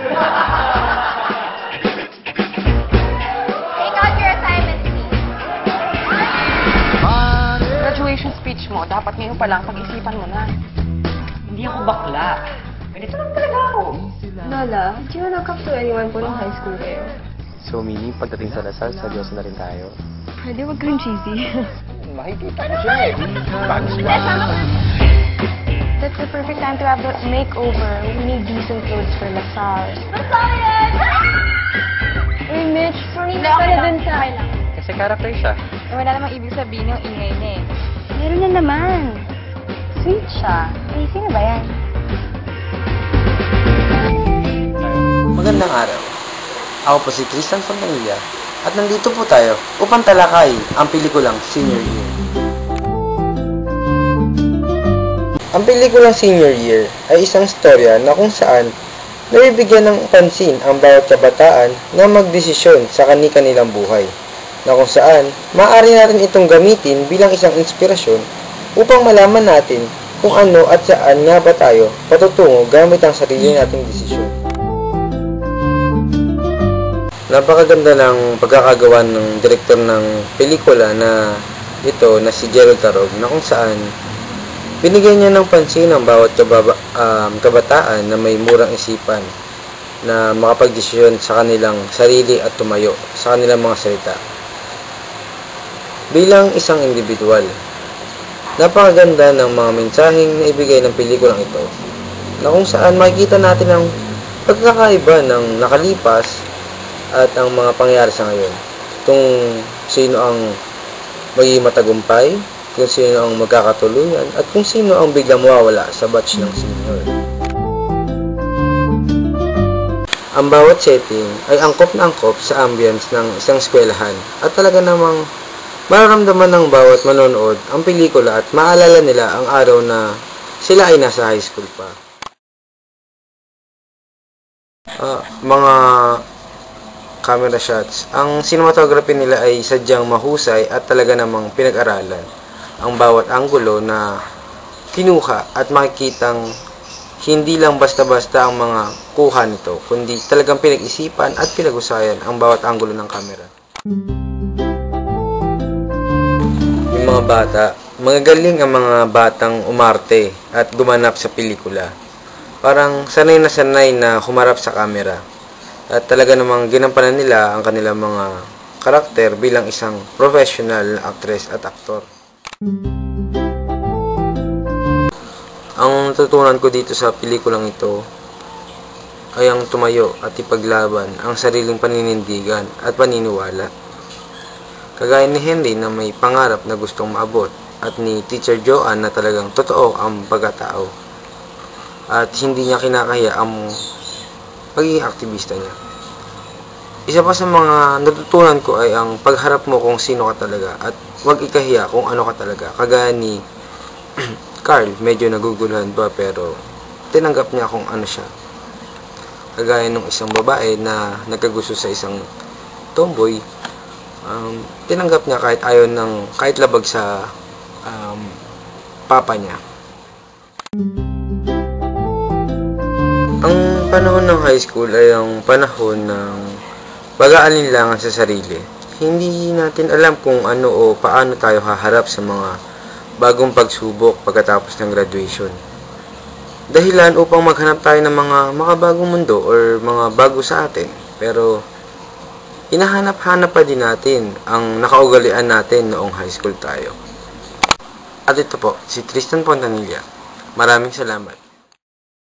Take out your assignment, please. Graduation speech mo, dapat ngayon pa lang pag-isipan mo na. Hindi ako bakla. Ganito lang talaga ako. Lola, do you wanna talk to anyone po ng high school kayo? So, meaning, pagdating sa Lasal, seryoso na rin tayo. Pwede wag kang cheesy. Makikita na siya eh. That's the perfect time to have the makeover. We need decent clothes for Lasal. Basayan! Uy, Mitch, for me, Hindi, pwede okay lang. dun sa... Kasi character siya. Wala namang ibig sabihin yung ingay niya eh. Meron na naman. Sweet siya. Ay, sino ba yan? Magandang araw. Ako po si Tristan Fontanilla at nandito po tayo upang talakay ang pelikulang Senior Year. Ang pelikulang Senior Year ay isang storya na kung saan nabibigyan ng pansin ang bawat kabataan na magdesisyon sa kani-kanilang buhay, na kung saan maaari natin itong gamitin bilang isang inspirasyon upang malaman natin kung ano at saan nga ba tayo patutungo gamit ang sarili nating desisyon. Napakaganda ng pagkakagawa ng direktor ng pelikula na ito na si Gerald Tarog, na kung saan binigyan niya ng pansin ang bawat kabataan na may murang isipan na makapagdesisyon sa kanilang sarili at tumayo sa kanilang mga salita bilang isang individual. Napakaganda ng mga mensaheng na ibigay ng pelikulang ito, na kung saan makikita natin ang pagkakaiba ng nakalipas at ang mga pangyayari sa ngayon. Kung sino ang magiging matagumpay, kung sino ang magkakatuluyan, at kung sino ang biglang mawawala sa batch ng senior. Ang bawat setting ay angkop na angkop sa ambience ng isang eskwelahan, at talaga namang mararamdaman ng bawat manonood ang pelikula at maalala nila ang araw na sila ay nasa high school pa. Mga camera shots. Ang cinematography nila ay sadyang mahusay at talaga namang pinag-aralan ang bawat anggulo na kinuha, at makikitang hindi lang basta-basta ang mga kuha nito, kundi talagang pinag-isipan at pinag-usayan ang bawat anggulo ng camera. Yung mga bata, magagaling ang mga batang umarte at gumanap sa pelikula. Parang sanay na humarap sa camera. At talaga namang ginampanan nila ang kanilang mga karakter bilang isang professional na actress at aktor. Ang natutunan ko dito sa pelikulang ito ay ang tumayo at ipaglaban ang sariling paninindigan at paniniwala. Kagaya ni Henry na may pangarap na gustong maabot, at ni Teacher Joanne na talagang totoo ang pagkatao at hindi niya kinakaya ang pagiging aktivista niya. Isa pa sa mga natutunan ko ay ang pagharap mo kung sino ka talaga at huwag ikahiya kung ano ka talaga. Kagaya ni Carl, medyo naguguluhan pa pero tinanggap niya kung ano siya. Kagaya ng isang babae na nagkagusto sa isang tomboy, tinanggap niya kahit labag sa papa niya. Ang panahon ng high school ay ang panahon ng pag-aalinlangan sa sarili. Hindi natin alam kung ano o paano tayo haharap sa mga bagong pagsubok pagkatapos ng graduation. Dahilan upang maghanap tayo ng mga makabagong mundo or mga bago sa atin. Pero hinahanap-hanap pa din natin ang nakaugalian natin noong high school tayo. At ito po, si Tristan Fontanilla. Maraming salamat.